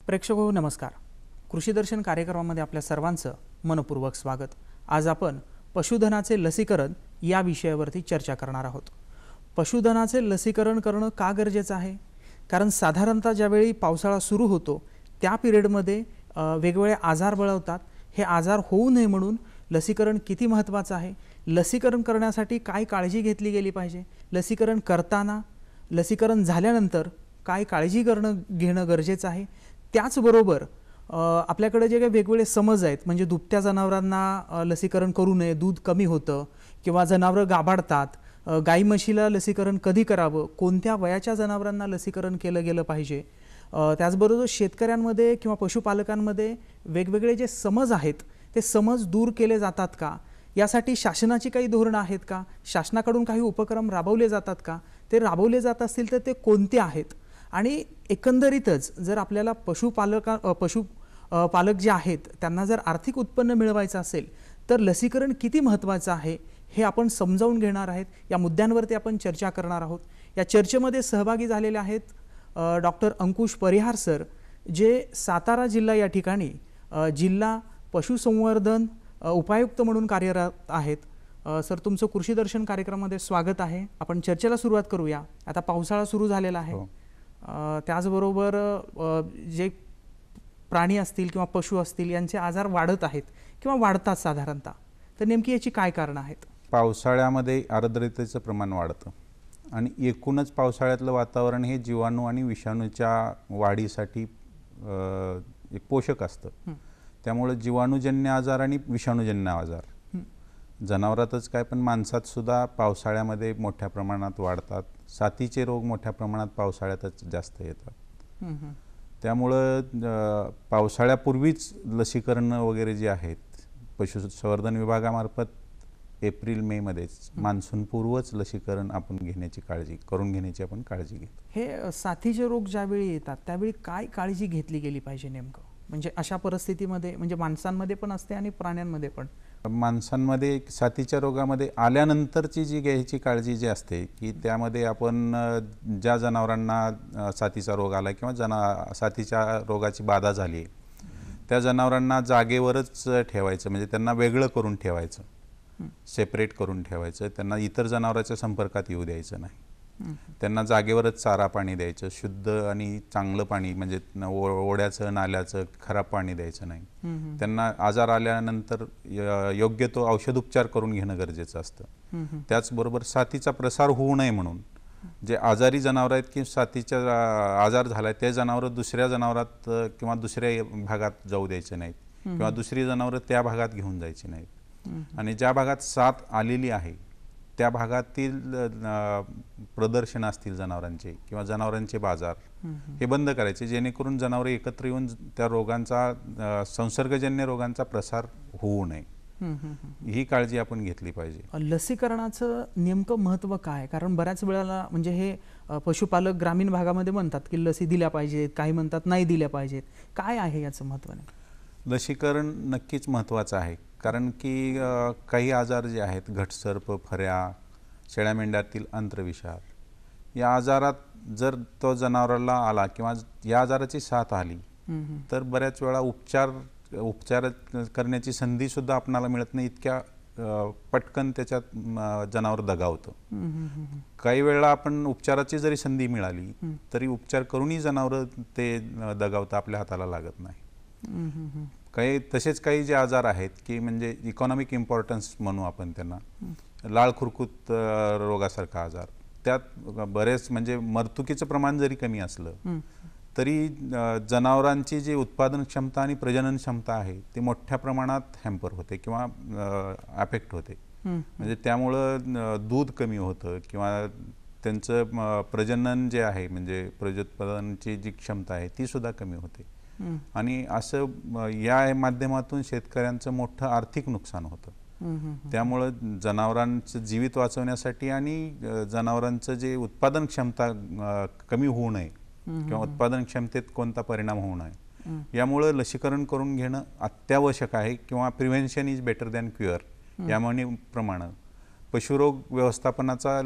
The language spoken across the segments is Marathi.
प्रेक्षक हो नमस्कार. कृषी दर्शन कार्यक्रमामध्ये आपल्या सर्वांचं मनपूर्वक स्वागत. आज आपण पशुधनाचे लसीकरण या विषयावरती चर्चा करणार आहोत. पशुधनाचे लसीकरण करणं का गरजेचं आहे? कारण साधारणतः ज्यावेळी पावसाळा सुरू होतो त्या पिरियडमध्ये वेगवेगळे आजार बळवतात. हे आजार होऊ नये म्हणून लसीकरण किती महत्त्वाचं आहे? लसीकरण करण्यासाठी काय काळजी घेतली गेली पाहिजे? लसीकरण करताना, लसीकरण झाल्यानंतर काय काळजी घेणं गरजेचं आहे? त्याचबरोबर आपल्याकडे जे काही वेगवेगळे समज आहेत, म्हणजे दुभत्या जनावरांना लसीकरण करू नये, दूध कमी होतं किंवा जनावरं गाभाडतात, गाई म्हशीला लसीकरण कधी करावं, कोणत्या वयाच्या जनावरांना लसीकरण केलं गेलं पाहिजे, त्याचबरोबर शेतकऱ्यांमध्ये किंवा पशुपालकांमध्ये वेगवेगळे जे समज आहेत ते समज दूर केले जातात का? यासाठी शासनाची काही धोरणं आहेत का? शासनाकडून काही उपक्रम राबवले जातात का? ते राबवले जात असतील तर ते कोणते आहेत? आणि एकंदरीतच जर आपल्याला पशुपालक जे आहेत त्यांना जर आर्थिक उत्पन्न मिळवायचं असेल तर लसीकरण किती महत्त्वाचं आहे हे आपण समजावून घेणार आहेत. या मुद्द्यांवरती आपण चर्चा करणार आहोत. या चर्चेमध्ये सहभागी झालेले आहेत डॉक्टर अंकुश परिहार सर, जे सातारा जिल्हा या ठिकाणी जिल्हा पशुसंवर्धन उपायुक्त म्हणून कार्यरत आहेत. सर, तुमचं कृषी दर्शन कार्यक्रमामध्ये स्वागत आहे. आपण चर्चेला सुरुवात करूया. आता पावसाळा सुरू झालेला आहे. त्याचबरोबर जे प्राणी असतील किंवा पशु असतील यांचे आजार वाढत आहेत किंवा वाढतात साधारणतः, तर नेमकी याची काय कारणं आहेत? पावसाळ्यामध्ये आर्द्रतेचं प्रमाण वाढतं आणि एकूणच पावसाळ्यातलं वातावरण हे जीवाणू आणि विषाणूच्या वाढीसाठी एक पोषक असतं. त्यामुळे जीवाणूजन्य आजार आणि विषाणूजन्य आजार जनावरातच काय पण माणसात सुद्धा पावसाळ्यामध्ये मोठ्या प्रमाणात वाढतात. साथीचे रोग मोठ्या प्रमाणात पावसाळ्यातच जास्त येतात. त्यामुळं पावसाळ्यापूर्वीच लसीकरण वगैरे जे आहेत पशुसंवर्धन विभागामार्फत एप्रिल मे मध्येच मान्सूनपूर्वच लसीकरण आपण करून घेण्याची आपण काळजी घेतो. हे साथीचे रोग ज्यावेळी येतात त्यावेळी काय काळजी घेतली गेली पाहिजे नेमकं? म्हणजे अशा परिस्थितीमध्ये, म्हणजे माणसांमध्ये पण असते आणि प्राण्यांमध्ये पण. माणसांमध्ये साथीच्या रोगामध्ये आल्यानंतरची जी घ्यायची काळजी जी असते की त्यामध्ये आपण ज्या जनावरांना साथीचा रोग आला किंवा साथीच्या रोगाची बाधा झाली त्या जनावरांना जागेवरच ठेवायचं, म्हणजे त्यांना वेगळं करून ठेवायचं, सेपरेट करून ठेवायचं. त्यांना इतर जनावरांच्या संपर्कात येऊ द्यायचं नाही. त्यांना जागेवरच चारा पाणी द्यायचं, शुद्ध आणि चांगलं पाणी, म्हणजे ओढ्याचं नाल्याचं खराब पाणी द्यायचं नाही. त्यांना आजार आल्यानंतर योग्य तो औषधोपचार करून घेणं गरजेचं असतं. त्याचबरोबर साथीचा प्रसार होऊ नये म्हणून जे आजारी जनावर आहेत की साथीचा आजार झाला आहे ते जनावरं दुसऱ्या जनावरात किंवा दुसऱ्या भागात जाऊ द्यायचे नाहीत किंवा दुसरी जनावरं त्या भागात घेऊन जायची नाहीत. आणि ज्या भागात साथ आलेली आहे त्या भागातील प्रदर्शन असतील जनावरांचे किंवा जनावरांचे बाजार हे बंद करायचे, जेणेकरून जनावरे एकत्र येऊन त्या रोगांचा संसर्गजन्य रोगांचा प्रसार होऊ नये. ही काळजी आपण घेतली पाहिजे. लसीकरणाचं नेमकं महत्त्व काय? कारण बऱ्याच वेळेला म्हणजे हे पशुपालक ग्रामीण भागामध्ये म्हणतात की लसी दिल्या पाहिजेत, काही म्हणतात नाही दिल्या पाहिजेत. काय आहे याचं महत्त्व? लसीकरण नक्कीच महत्त्वाचं आहे. कारण की काही आजार जे आहेत, घटसर्प, फऱ्या, शेळ्या मेंढ्यातील अंत्रविषार, या आजारात जर तो जनावराला आला किंवा या आजाराची साथ आली तर बऱ्याच वेळा उपचार करण्याची संधी सुद्धा आपणाला मिळत नाही. इतक्या पटकन त्याच्यात जनावर दगावतं. काही वेळा आपण उपचाराची जरी संधी मिळाली तरी उपचार करूनही जनावर ते दगावतं, आपल्या हाताला लागत नाही. तसेच काही जे आजार आहेत की म्हणजे इकॉनॉमिक इम्पॉर्टन्स म्हणू आपण त्यांना, लाळ खुरकूत रोगासारखा आजार, त्यात बरेच म्हणजे मर्तुकीचं प्रमाण जरी कमी असलं तरी जनावरांची जी उत्पादन क्षमता आणि प्रजनन क्षमता आहे ती मोठ्या प्रमाणात हॅम्पर होते किंवा अफेक्ट होते. म्हणजे त्यामुळं दूध कमी होतं किंवा त्यांचं प्रजनन जे आहे म्हणजे प्रजोत्पादनाची जी क्षमता आहे ती सुद्धा कमी होते. आणि असं या माध्यमातून शेतकऱ्यांचं मोठं आर्थिक नुकसान होतं. त्यामुळं जनावरांचं जीवित वाचवण्यासाठी आणि जनावरांचं जे उत्पादन क्षमता कमी होऊ नये किंवा उत्पादन क्षमतेत कोणता परिणाम होऊ नये यामुळं लसीकरण करून घेणं अत्यावश्यक आहे. किंवा prevention is better than cure या म्हणीप्रमाणे पशुरोग व्यवस्थापनाचा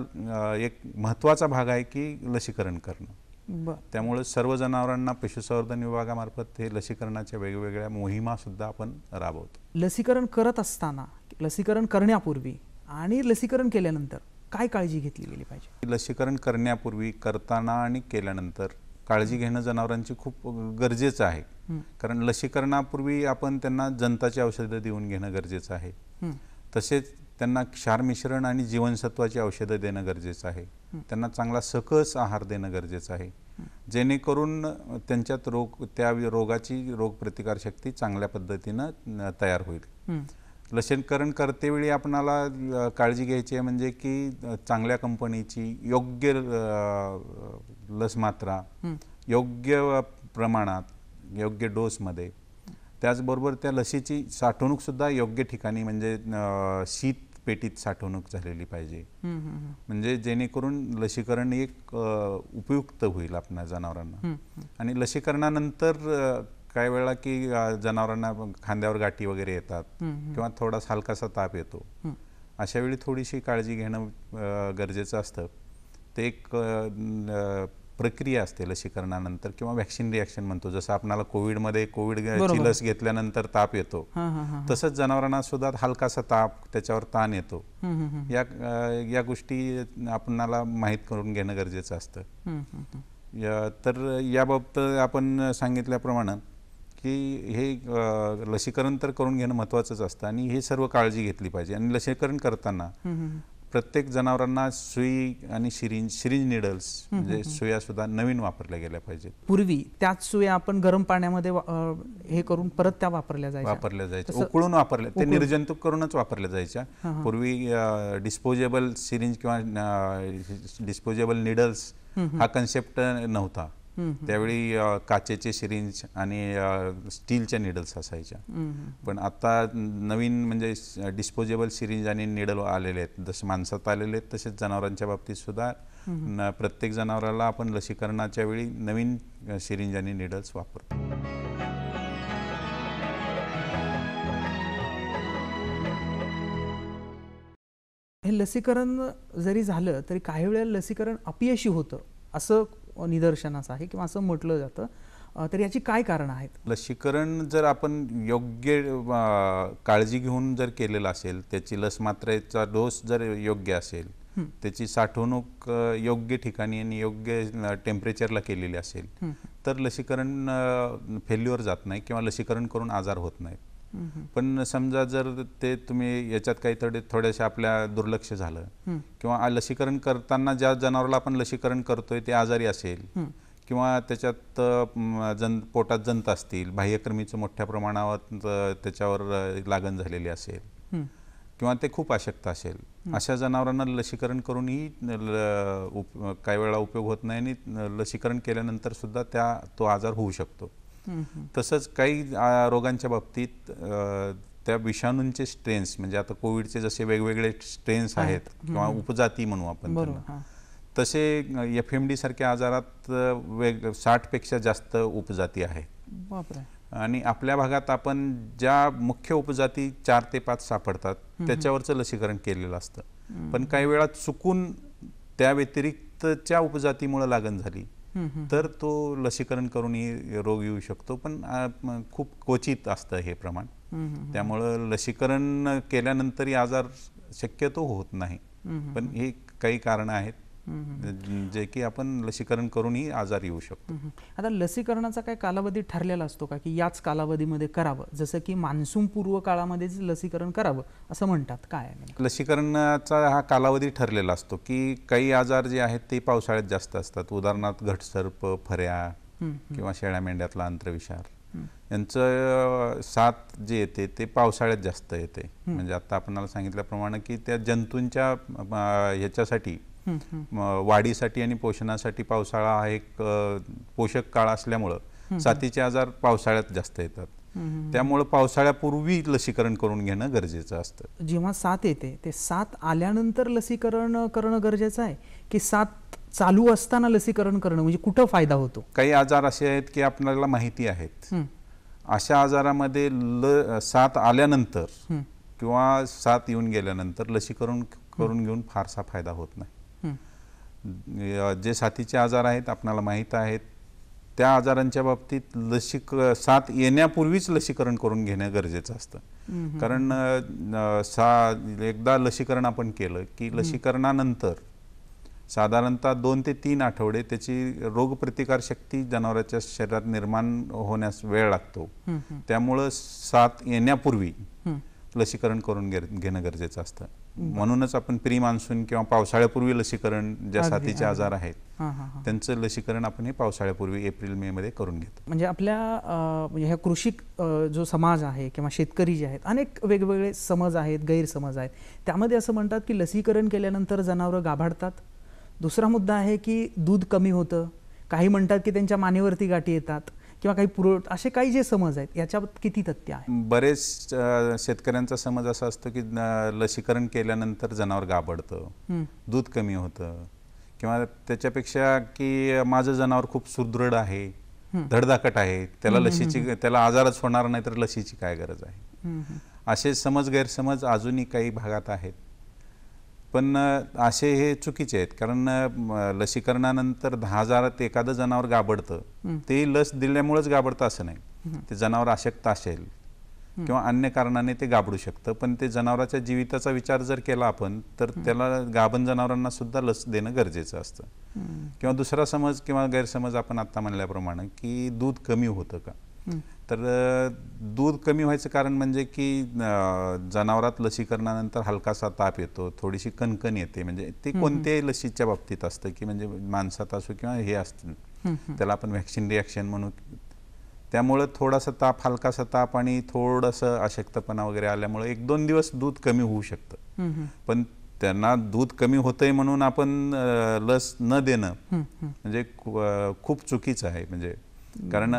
एक महत्त्वाचा भाग आहे की लसीकरण करणं. बरं. त्यामुळे सर्व जनावरांना पशुसंवर्धन विभागामार्फत हे लसीकरणाच्या वेगवेगळ्या मोहिमा सुद्धा आपण राबवतो. लसीकरण करत असताना, लसीकरण करण्यापूर्वी आणि लसीकरण केल्यानंतर काय काळजी घेतली गेली पाहिजे? लसीकरण करण्यापूर्वी, करताना आणि केल्यानंतर काळजी घेणं जनावरांची खूप गरजेचं आहे. कारण लसीकरणापूर्वी आपण त्यांना जंताची औषधं देऊन घेणं गरजेचं आहे. तसेच त्यांना क्षार मिश्रण आणि जीवनसत्वाची औषधं देणं गरजेचं आहे. त्यांना चांगला सकस आहार देणं गरजेचं आहे, जेणेकरून त्यांच्यात त्या रोगाची रोगप्रतिकारशक्ती चांगल्या पद्धतीनं तयार होईल. लसीकरण करतेवेळी आपणाला काळजी घ्यायची आहे म्हणजे की चांगल्या कंपनीची योग्य लस मात्रा, योग्य प्रमाणात, योग्य डोसमध्ये, त्याचबरोबर त्या लसीची साठवणूकसुद्धा योग्य ठिकाणी म्हणजे शीत पेटीत साठवणूक झालेली पाहिजे, म्हणजे जेणेकरून लसीकरण एक उपयुक्त होईल आपल्या जनावरांना. आणि लसीकरणानंतर काही वेळा की जनावरांना खांद्यावर गाठी वगैरे येतात किंवा थोडासा हलकासा ताप येतो, अशा वेळी थोडीशी काळजी घेणं गरजेचं असतं. ते एक प्रक्रिया असते लसीकरणानंतर किंवा व्हॅक्सिन रिॲक्शन म्हणतो. जसं आपल्याला कोविडची लस घेतल्यानंतर ताप येतो, तसंच जनावरांना सुद्धा हलकासा ताप, त्याच्यावर ताण येतो. या गोष्टी आपणाला माहीत करून घेणं गरजेचं असतं. तर याबाबत आपण सांगितल्याप्रमाणे की हे लसीकरण तर करून घेणं महत्त्वाचंच असतं आणि हे सर्व काळजी घेतली पाहिजे. आणि लसीकरण करताना प्रत्येक जनावरांना सुई आणि सिरिंज निडल्स म्हणजे सुया सुद्धा नवीन वापरल्या गेल्या पाहिजेत. पूर्वी त्याच सुया आपण गरम पाण्यामध्ये हे करून परत त्या वापरल्या जायच्या, उकळून वापरल्या, ते निर्जंतुक करूनच वापरल्या जायच्या. पूर्वी डिस्पोजेबल सिरिंज किंवा डिस्पोजेबल निडल्स हा कन्सेप्ट नव्हता. त्यावेळी काचेचे सिरिंज आणि स्टीलच्या निडल्स असायच्या. पण आता नवीन म्हणजे डिस्पोजेबल सिरिंज आणि निडल आलेले आहेत. जसे माणसात आलेले आहेत तसेच जनावरांच्या बाबतीत सुद्धा प्रत्येक जनावराला आपण लसीकरणाच्या वेळी नवीन सिरिंज आणि निडल्स वापरतो. हे लसीकरण जरी झालं तरी काही वेळेला लसीकरण अपयशी होतं असं निदर्शनास आहे किंवा असं म्हटलं जातं, तर याची काय कारणं आहेत? लसीकरण जर आपण योग्य काळजी घेऊन जर केलेलं असेल, त्याची लस मात्रेचा डोस जर योग्य असेल, त्याची साठवणूक योग्य ठिकाणी आणि योग्य टेम्परेचरला केलेली असेल, तर लसीकरण फेल्युअर जात नाही किंवा लसीकरण करून आजार होत नाहीत. पण समजा जर ते तुम्ही याच्यात काही थोडेसे आपल्या दुर्लक्ष झालं किंवा लसीकरण करताना ज्या जनावराला आपण लसीकरण करतोय ते आजारी असेल किंवा त्याच्यात पोटात जंत असतील, बाह्यकृमीचं मोठ्या प्रमाणावर त्याच्यावर लागण झालेली असेल किंवा ते खूप अशक्त असेल, अशा जनावरांना लसीकरण करूनही काही वेळा उपयोग होत नाही आणि लसीकरण केल्यानंतर सुद्धा तो आजार होऊ शकतो. तसंच काही रोगांच्या बाबतीत त्या विषाणूंचे स्ट्रेन्स म्हणजे आता कोविडचे जसे वेगवेगळे स्ट्रेन्स आहेत किंवा उपजाती म्हणू आपण त्यांना, तसे FMD सारख्या आजारात 60 पेक्षा जास्त उपजाती आहेत. आणि आपल्या भागात आपण ज्या मुख्य उपजाती 4 ते 5 सापडतात त्याच्यावरचं लसीकरण केलेलं असतं. पण काही वेळा चुकून त्या व्यतिरिक्तच्या उपजातीमुळे लागण झाली तर तो लसीकरण करूनही रोग येऊ शकतो, पण खूप क्वचित असतं हे प्रमाण. त्यामुळं लसीकरण केल्यानंतरही आजार शक्यतो होत नाही, पण हे काही कारणं आहेत जे की आपण लसीकरण करूनही आजार येऊ शकतो. आता लसीकरणाचा काय कालावधी ठरलेला असतो का की याच कालावधीमध्ये करावं, जसं की मान्सून पूर्व काळामध्येच लसीकरण करावं असं म्हणतात? काय लसीकरणाचा हा कालावधी ठरलेला असतो की काही आजार जे आहेत ते पावसाळ्यात जास्त असतात. उदाहरणार्थ घटसर्प, फऱ्या किंवा शेळ्या मेंढ्यातला आंत्रविषार यांचं साथ जे येते ते पावसाळ्यात जास्त येते. म्हणजे आता आपणाला सांगितल्याप्रमाणे की त्या जंतूंच्या ह्याच्यासाठी वाढीसाठी आणि पोषणासाठी पावसाळा हा एक पोषक काळ असल्यामुळं साथीचे आजार पावसाळ्यात जास्त येतात. त्यामुळे पावसाळ्यापूर्वी लसीकरण करून घेणं गरजेचं असतं. जेव्हा साथ येते ते साथ आल्यानंतर लसीकरण करणं गरजेचं आहे की साथ चालू असताना लसीकरण करणं, म्हणजे कुठं फायदा होतो? काही आजार असे आहेत की आपल्याला माहिती आहेत, अशा आजारामध्ये साथ आल्यानंतर किंवा साथ येऊन गेल्यानंतर लसीकरण करून घेऊन फारसा फायदा होत नाही. जे साथीचे आजार आहेत आपणाला माहीत आहेत, त्या आजारांच्या बाबतीत साथ येण्यापूर्वीच लसीकरण करून घेणं गरजेचं असतं. कारण एकदा लसीकरण आपण केलं की लसीकरणानंतर साधारणतः 2 ते 3 आठवडे त्याची रोगप्रतिकार शक्ती जनावराच्या शरीरात निर्माण होण्यास वेळ लागतो. त्यामुळं साथ येण्यापूर्वी लसीकरण करून घेणं गरजेचं असतं. म्हणूनच आपण प्री मान्सून किंवा पावसाळ्यापूर्वी लसीकरण, ज्या साथीचे आजार आहेत त्यांचं लसीकरण आपण हे पावसाळ्यापूर्वी एप्रिल मे मध्ये करून घेतो. म्हणजे आपल्या म्हणजे ह्या कृषी जो समाज आहे किंवा शेतकरी जे आहेत, अनेक वेगवेगळे समज आहेत, गैरसमज आहेत. त्यामध्ये असं म्हणतात की लसीकरण केल्यानंतर जनावरं गाभाडतात. दुसरा मुद्दा आहे की दूध कमी होतं. काही म्हणतात की त्यांच्या मानेवरती गाठी येतात किंवा काही असे काही जे समज आहेत, याच्यात किती तथ्य आहे? बरेच शेतकऱ्यांचा समज असा असतो की लसीकरण केल्यानंतर जनावर गाभडतं, दूध कमी होतं, किंवा त्याच्यापेक्षा की माझं जनावर खूप सुदृढ आहे, धडधाकट आहे, त्याला आजारच होणार नाही तर लसीची काय गरज आहे. असे समज गैरसमज अजूनही काही भागात आहेत. पण असे हे चुकीचे आहेत. कारण लसीकरणानंतर 10,000 एखादं जनावर गाभडतं, ते लस दिल्यामुळेच गाभडतं असं नाही. ते जनावर अशक्त असेल किंवा अन्य कारणाने ते गाभडू शकतं. पण ते जनावराच्या जीविताचा विचार जर केला आपण तर त्याला गाभण जनावरांना सुद्धा लस देणं गरजेचं असतं. किंवा दुसरा समज किंवा गैरसमज आपण आता म्हणल्याप्रमाणे की दूध कमी होतं का, तर दूध कमी व्हायचं कारण म्हणजे की जनावरात लसीकरणानंतर हलकासा ताप येतो, थोडीशी कणकण येते. म्हणजे ते कोणत्याही लसीच्या बाबतीत असतं की म्हणजे माणसात असो किंवा हे असतं, त्याला आपण व्हॅक्सिन रिॲक्शन म्हणू. त्यामुळं थोडासा ताप, हलकासा ताप आणि थोडंसं अशक्तपणा वगैरे आल्यामुळे 1-2 दिवस दूध कमी होऊ शकतं. पण त्यांना दूध कमी होतंय म्हणून आपण लस न देणं म्हणजे खूप चुकीचं आहे. म्हणजे कारण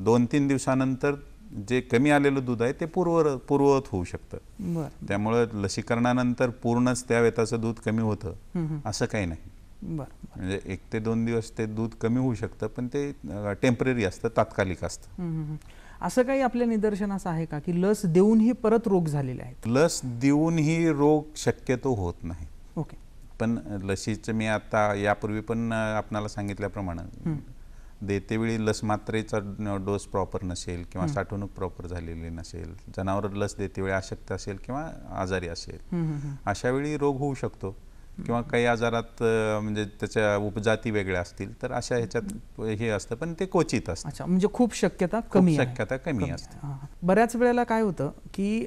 2-3 दिवसानंतर जे कमी आलेलं दूध आहे ते पूर्ववत होऊ शकतं. त्यामुळं लसीकरणानंतर पूर्णच त्या वेताचं दूध कमी होतं असं काही नाही. म्हणजे 1 ते 2 दिवस ते दूध कमी होऊ शकतं, पण ते टेम्पररी असतं, तात्कालिक असतं. असं काही आपल्या निदर्शनास आहे का की लस देऊनही परत रोग झालेले आहेत? लस देऊनही रोग शक्यतो होत नाही. ओके. पण लसीचं मी आता यापूर्वी पण आपणाला सांगितल्याप्रमाणे देतेवेळी लस मात्रेचा डोस प्रॉपर नसेल किंवा साठवणूक प्रॉपर झालेली नसेल, जनावर लस देतेवेळी अशक्त असेल किंवा आजारी असेल, अशा वेळी रोग होऊ शकतो. किंवा काही आजारात म्हणजे त्याच्या उपजाती वेगळ्या असतील तर अशा ह्याच्यात हे असतं, पण ते क्वचित असतं. अच्छा, म्हणजे खूप शक्यता कमी असते. बऱ्याच वेळेला काय होतं की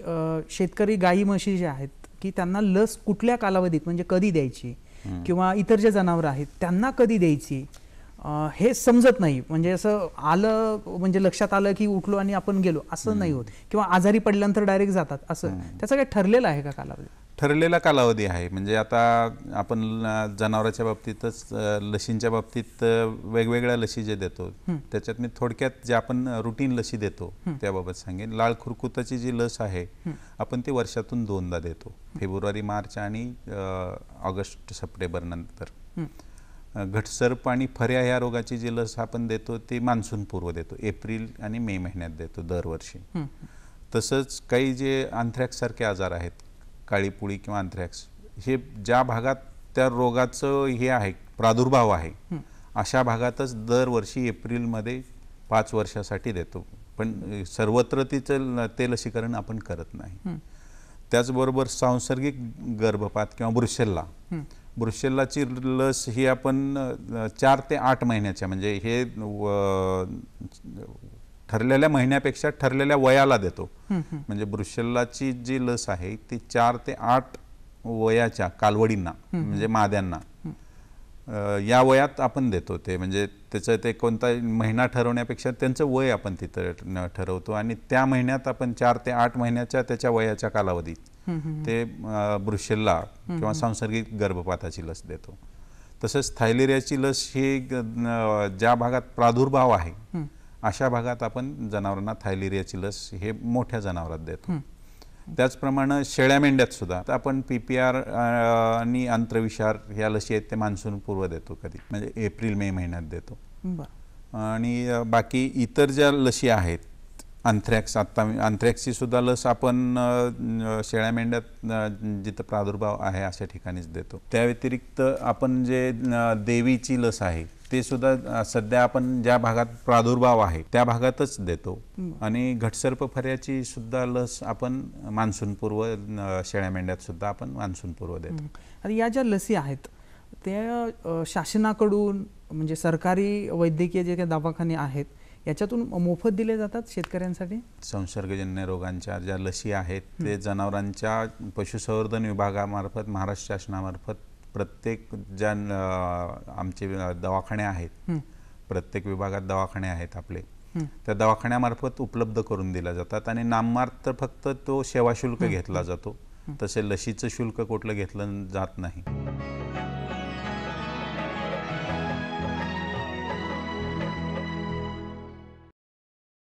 शेतकरी गाई म्हशी जे आहेत की त्यांना लस कुठल्या कालावधीत म्हणजे कधी द्यायची किंवा इतर जे जनावरं आहेत त्यांना कधी द्यायची हे समजत नाही. म्हणजे असं आलं म्हणजे लक्षात आलं की उठलो आणि आपण गेलो असं नाही होत, किंवा आजारी पडल्यानंतर डायरेक्ट जातात असं. त्याचं काही ठरलेलं आहे का कालावधी? ठरलेला कालावधी आहे. म्हणजे आता आपण जनावराच्या बाबतीतच लसींच्या बाबतीत वेगवेगळ्या लसी जे देतो त्याच्यात मी थोडक्यात जे आपण रुटीन लसी देतो त्याबाबत सांगेन. लाळ खुरकुताची जी लस आहे आपण ती वर्षातून 2दा देतो, फेब्रुवारी मार्च आणि ऑगस्ट सप्टेंबर नंतर. घटसर्प आणि फऱ्या ह्या रोगाची जी लस आपण देतो ती मान्सून पूर्व देतो, एप्रिल आणि मे महिन्यात देतो दरवर्षी. तसंच काही जे अँथ्रॅक्स सारखे आजार आहेत, काळीपुळी किंवा अँथ्रॅक्स, हे ज्या भागात त्या रोगाचं हे आहे प्रादुर्भाव आहे अशा भागातच दरवर्षी एप्रिलमध्ये 5 वर्षासाठी देतो. पण सर्वत्र ते लसीकरण आपण करत नाही. त्याचबरोबर सांसर्गिक गर्भपात किंवा ब्रुसेल्लाची लस ही आपण 4 ते 8 महिन्याच्या म्हणजे हे ठरलेल्या महिन्यापेक्षा ठरलेल्या वयाला देतो. म्हणजे ब्रुसेल्लाची जी लस आहे ती 4 ते 8 वयाच्या कालवडींना म्हणजे माद्यांना या वयात आपण देतो. ते म्हणजे त्याचं ते कोणता महिना ठरवण्यापेक्षा त्यांचं वय आपण तिथं ठरवतो आणि त्या महिन्यात आपण 4 ते 8 महिन्याच्या त्याच्या वयाच्या कालावधीत ते ब्रुसेल्ला किंवा सांसर्गिक गर्भपाताची लस देतो. तसंच थायलेरियाची लस ही ज्या भागात प्रादुर्भाव आहे अशा भागात आपण जनावरांना थायलेरियाची लस हे मोठ्या जनावरात देतो. त्याचप्रमाणे शेळ्या मेंढ्यात सुद्धा आपण PPR आणि आंत्रविषार ह्या लसी आहेत ते मान्सून पूर्व देतो, कधी म्हणजे एप्रिल मे महिन्यात देतो. आणि बाकी इतर ज्या लसी आहेत अँथ्रॅक्स, आता अँथ्रॅक्सची सुद्धा लस आपण शेळ्या मेंढ्यात जिथं प्रादुर्भाव आहे अशा ठिकाणीच देतो. त्या व्यतिरिक्त आपण जे देवीची लस आहे ते सुद्धा सध्या आपण ज्या भागात प्रादुर्भाव आहे त्या भागातच देतो. आणि घटसर्प फऱ्याची सुद्धा लस आपण मान्सूनपूर्व शेळ्या मेंढ्यात सुद्धा आपण मान्सूनपूर्व देतो. आणि या ज्या लसी आहेत त्या शासनाकडून म्हणजे सरकारी वैद्यकीय जे काही दवाखाने आहेत याच्यातून मोफत दिले जातात शेतकऱ्यांसाठी? संसर्गजन्य रोगांच्या ज्या लसी आहेत ते जनावरांच्या पशुसंवर्धन विभागामार्फत महाराष्ट्र शासनामार्फत प्रत्येक ज्या आमचे दवाखाने आहेत, प्रत्येक विभागात दवाखाने आहेत आपले, त्या दवाखान्यामार्फत उपलब्ध करून दिल्या जातात. आणि नाममात्र फक्त तो सेवा शुल्क घेतला जातो, तसे लसीचं शुल्क कुठलं घेतलं जात नाही.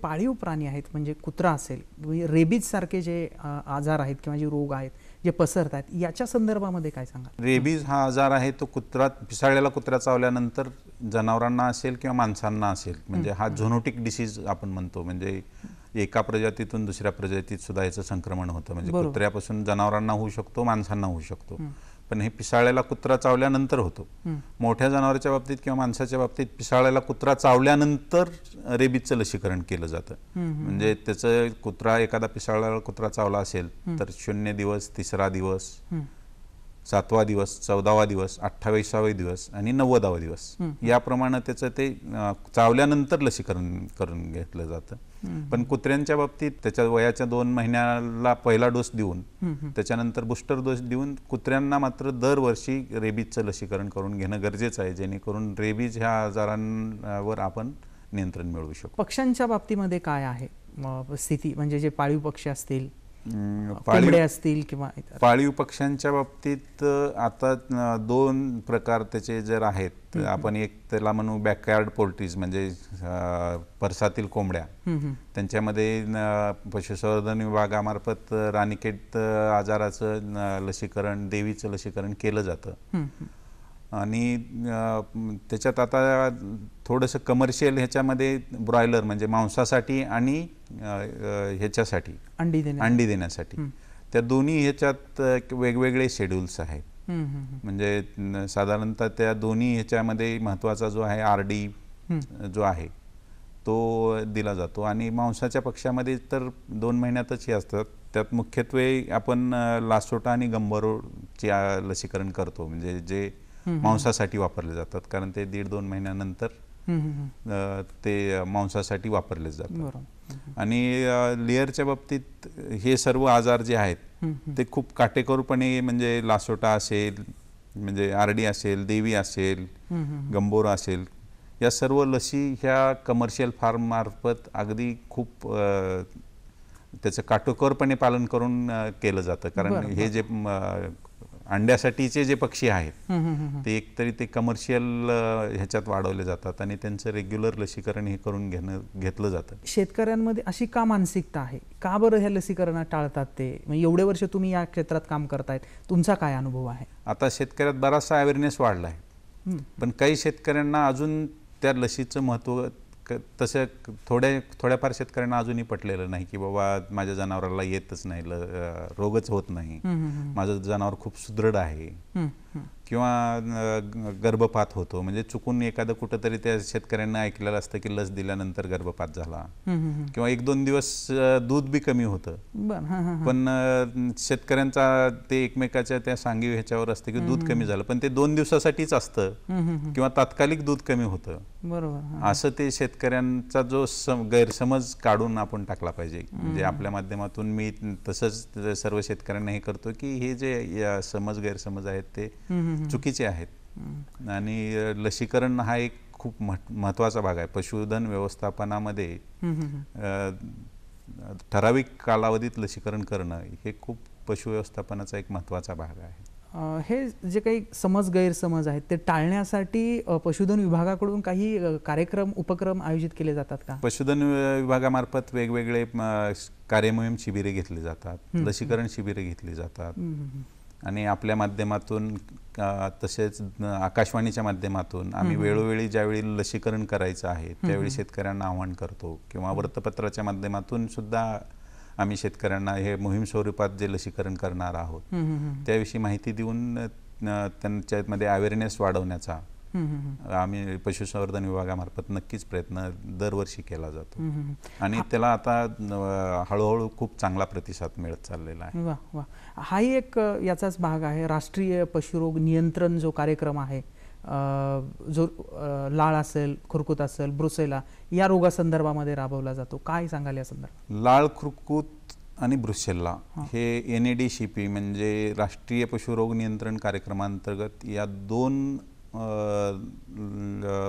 पाळीव प्राणी आहेत म्हणजे कुत्रा असेल, रेबीज सारखे जे आजार आहेत किंवा जे रोग आहेत जे पसरत आहेत याच्या संदर्भामध्ये काय सांगा? रेबीज हा आजार आहे तो पिसाळलेला कुत्रा चावल्यानंतर जनावरांना असेल किंवा माणसांना असेल, म्हणजे हा झोनोटिक डिसीज आपण म्हणतो. म्हणजे एका प्रजातीतून दुसऱ्या प्रजातीत सुद्धा याचं संक्रमण होतं. म्हणजे कुत्र्यापासून जनावरांना होऊ शकतो, माणसांना होऊ शकतो, पण हे पिसाळलेला कुत्रा चावल्यानंतर होतो. मोठ्या जनावरांच्या बाबतीत किंवा माणसाच्या बाबतीत पिसाळलेला कुत्रा चावल्यानंतर रेबीजचं लसीकरण केलं जातं. म्हणजे त्याचं एखादा पिसाळलेला कुत्रा चावला असेल तर 0 दिवस, 3रा दिवस, 7वा दिवस, 14वा दिवस, 28वा दिवस आणि 90वा दिवस याप्रमाणे त्याचं ते चावल्यानंतर लसीकरण करून घेतलं जातं. पण कुत्र्यांच्या बाबतीत त्याच्या वयाच्या 2 महिन्याला पहिला डोस देऊन त्याच्यानंतर बूस्टर डोस देऊन कुत्र्यांना मात्र दरवर्षी रेबीजचं लसीकरण करून घेणं गरजेचं आहे, जेणेकरून रेबीज ह्या आजारांवर आपण नियंत्रण मिळवू शकतो. पक्ष्यांच्या बाबतीमध्ये काय आहे स्थिती? म्हणजे जे पाळीव पक्षी असतील, कोंबड्या असतील किंवा पाळीव पक्ष्यांच्या बाबतीत आता 2 प्रकार त्याचे जर आहेत. आपण एक त्याला म्हणू बॅकयार्ड पोल्ट्रीज, म्हणजे परसातील कोंबड्या. त्यांच्यामध्ये पशुसंवर्धन विभागामार्फत राणीखेत आजाराचं लसीकरण, देवीचं लसीकरण केलं जातं. आणि त्याच्यात आता थोडंसं कमर्शियल ह्याच्यामध्ये ब्रॉयलर म्हणजे मांसासाठी आणि ह्याच्यासाठी अंडी देण्यासाठी त्या दोन्ही ह्याच्यात वेगवेगळे शेड्यूल्स आहेत. म्हणजे साधारणतः त्या दोन्ही ह्याच्यामध्ये महत्त्वाचा जो आहे RD जो आहे तो दिला जातो. आणि मांसाच्या पक्षामध्ये तर 2 महिन्यातच हे असतात. त्यात मुख्यत्वे आपण लासोटा आणि गंबरोचे लसीकरण करतो, म्हणजे जे मांसासाठी वापरले जातात, कारण ते 1.5-2 महिन्यानंतर ते मांसासाठी वापरले जातात. आणि लेअरच्या बाबतीत हे सर्व आजार जे आहेत ते खूप काटेकोरपणे, म्हणजे लासोटा असेल, म्हणजे RD असेल, देवी असेल, गंबोरा असेल, या सर्व लसी ह्या कमर्शियल फार्म मार्फत अगदी खूप त्याचं काटेकोरपणे पालन करून केलं जातं. कारण हे जे अंड्यासाठीचे जे पक्षी आहेत ते एकतरी ते कमर्शियल ह्याच्यात वाढवले जातात आणि त्यांचं रेग्युलर लसीकरण हे करून घेतलं जातं. शेतकऱ्यांमध्ये अशी का मानसिकता आहे? का बरं ह्या लसीकरणात टाळतात ते? एवढे वर्ष तुम्ही या क्षेत्रात काम करतायत, तुमचा काय अनुभव आहे? आता शेतकऱ्यात बराचसा अवेअरनेस वाढला आहे, पण काही शेतकऱ्यांना अजून त्या लसीचं महत्त्व तसं थोड्याफार शेतकऱ्यांना अजूनही पटलेलं नाही की बाबा माझ्या जनावराला येतच नाही, रोगच होत नाही, माझं जनावर खूप सुदृढ आहे, किंवा गर्भपात होतो. म्हणजे चुकून एखादं कुठंतरी त्या शेतकऱ्यांना ऐकलेलं असतं की लस दिल्यानंतर गर्भपात झाला, किंवा 1-2 दिवस दूध बी कमी होतं. पण शेतकऱ्यांचा ते एकमेकाच्या त्या सांगीव ह्याच्यावर असतं की दूध कमी झालं, पण ते 2 दिवसासाठीच असतं किंवा तात्कालिक दूध कमी होतं. बरोबर. असं ते शेतकऱ्यांचा जो गैरसमज काढून आपण टाकला पाहिजे. म्हणजे आपल्या माध्यमातून मी तसंच सर्व शेतकऱ्यांना हे करतो की हे जे गैरसमज आहेत ते चुकीचे आहेत. आणि लसीकरण हा एक खूप महत्त्वाचा भाग आहे. पशुधन व्यवस्थापनामध्ये ठराविक कालावधीत लसीकरण करणं हे खूप पशु व्यवस्थापनाचा एक महत्त्वाचा भाग आहे. हे जे काही गैरसमज आहेत ते टाळण्यासाठी पशुधन विभागाकडून काही कार्यक्रम उपक्रम आयोजित केले जातात का? पशुधन विभागामार्फत वेगवेगळे कार्यमोहीम शिबिरे घेतली जातात, लसीकरण शिबिरे घेतली जातात. आणि आपल्या माध्यमातून तसेच आकाशवाणीच्या माध्यमातून आम्ही वेळोवेळी ज्यावेळी लसीकरण करायचं आहे त्यावेळी शेतकऱ्यांना आवाहन करतो, किंवा वृत्तपत्राच्या माध्यमातून सुद्धा आम्ही शेतकऱ्यांना हे मोहीम स्वरूपात जे लसीकरण करणार आहोत त्याविषयी माहिती देऊन त्यांच्यामध्ये अवेअरनेस वाढवण्याचा आम्ही पशुसंवर्धन विभागामार्फत नक्कीच प्रयत्न दरवर्षी केला जातो आणि त्याला आता हळूहळू खूप चांगला प्रतिसाद मिळत चाललेला आहे. वा वा, हाही एक याचाच भाग आहे. राष्ट्रीय पशुरोग नियंत्रण जो कार्यक्रम आहे, जो लाळ असेल, खुरकूत असेल, ब्रुसेला या रोगासंदर्भामध्ये राबवला जातो, काय सांगाल या संदर्भात? लाळ, खुरकूत आणि ब्रुसेल्ला हे NADCP म्हणजे राष्ट्रीय पशुरोग नियंत्रण कार्यक्रमांतर्गत या 2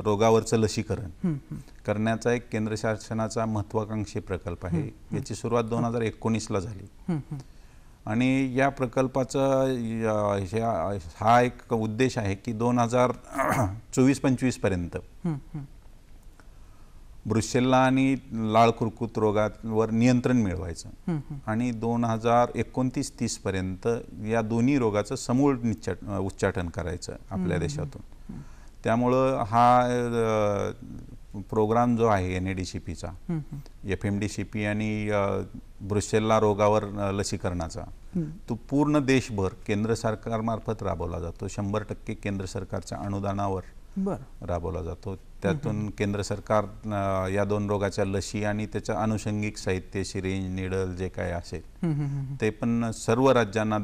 रोगावरचं लसीकरण करण्याचा एक केंद्र शासनाचा महत्वाकांक्षी प्रकल्प आहे. याची सुरुवात 2019ला झाली आणि या प्रकल्पाचा हा एक उद्देश आहे की 2024-25 पर्यंत ब्रुसेल्ला आणि लाळ खुरकूत रोगावर नियंत्रण मिळवायचं आणि 2029-30 पर्यंत या दोन्ही रोगाचं समूळ उच्चाटन करायचं आपल्या देशातून. त्यामुळं हा प्रोग्राम जो आहे NADCPचा, FMDCP आणि ब्रुसेल्ला रोगावर लसीकरणाचा, तो पूर्ण देशभर केंद्र सरकारमार्फत राबवला जातो. 100% केंद्र सरकारच्या अनुदानावर राबवला जातो. त्यातून केंद्र सरकार या 2 रोगाच्या लसी आणि त्याच्या अनुषंगिक साहित्य, सिरिंज, निडल जे काय असेल ते पण सर्व राज्यांना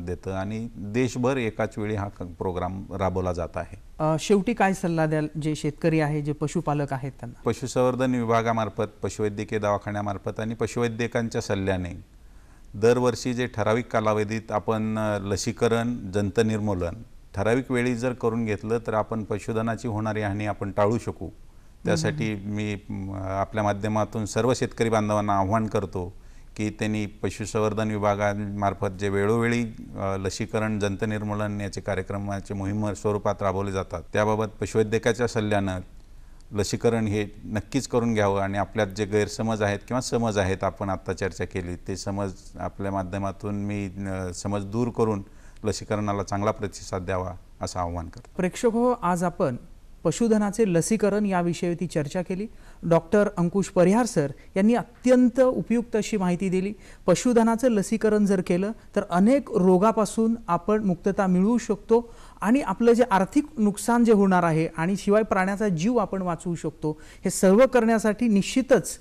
देतं आणि देशभर एकाच वेळी हा प्रोग्राम राबवला जात आहे. शेवटी काय सल्ला द्याल जे शेतकरी आहे, जे पशुपालक आहेत त्यांना? पशुसंवर्धन विभागामार्फत, पशुवैद्यकीय दवाखान्यामार्फत आणि पशुवैद्यकांच्या सल्ल्याने दरवर्षी जे ठराविक कालावधीत आपण लसीकरण, जंत निर्मूलन ठराविक वेळी जर करून घेतलं तर आपण पशुधनाची होणारी हानी आपण टाळू शकू. त्यासाठी मी आपल्या माध्यमातून सर्व शेतकरी बांधवांना आव्हान करतो की त्यांनी पशुसंवर्धन विभागामार्फत जे वेळोवेळी लसीकरण, जंत निर्मूलन याचे कार्यक्रमाचे मोहीम स्वरूपात राबवले जातात त्याबाबत पशुवैद्यकाच्या सल्ल्यानं लसीकरण हे नक्कीच करून घ्यावं आणि आपल्यात जे गैरसमज आहेत किंवा समज आहेत, आपण आता चर्चा केली, ते समज आपल्या माध्यमातून मी समज दूर करून लसीकरणाला चांगला प्रतिसाद द्यावा असं आवाहन करतो. प्रेक्षक हो, आज आपण पशुधनाचे लसीकरण या विषयावरती चर्चा केली. डॉक्टर अंकुश परिहार सर यांनी अत्यंत उपयुक्त अशी माहिती दिली. पशुधनाचं लसीकरण जर केलं तर अनेक रोगापासून आपण मुक्तता मिळवू शकतो आणि आपलं जे आर्थिक नुकसान जे होणार आहे आणि शिवाय प्राण्याचा जीव आपण वाचवू शकतो. हे सर्व करण्यासाठी निश्चितच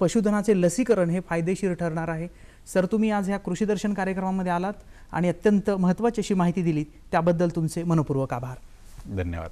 पशुधनाचे लसीकरण हे फायदेशीर ठरणार आहे. सर, तुम्ही आज ह्या कृषी दर्शन कार्यक्रमामध्ये आलात आणि अत्यंत महत्त्वाची अशी माहिती दिली, त्याबद्दल तुमचे मनपूर्वक आभार. धन्यवाद.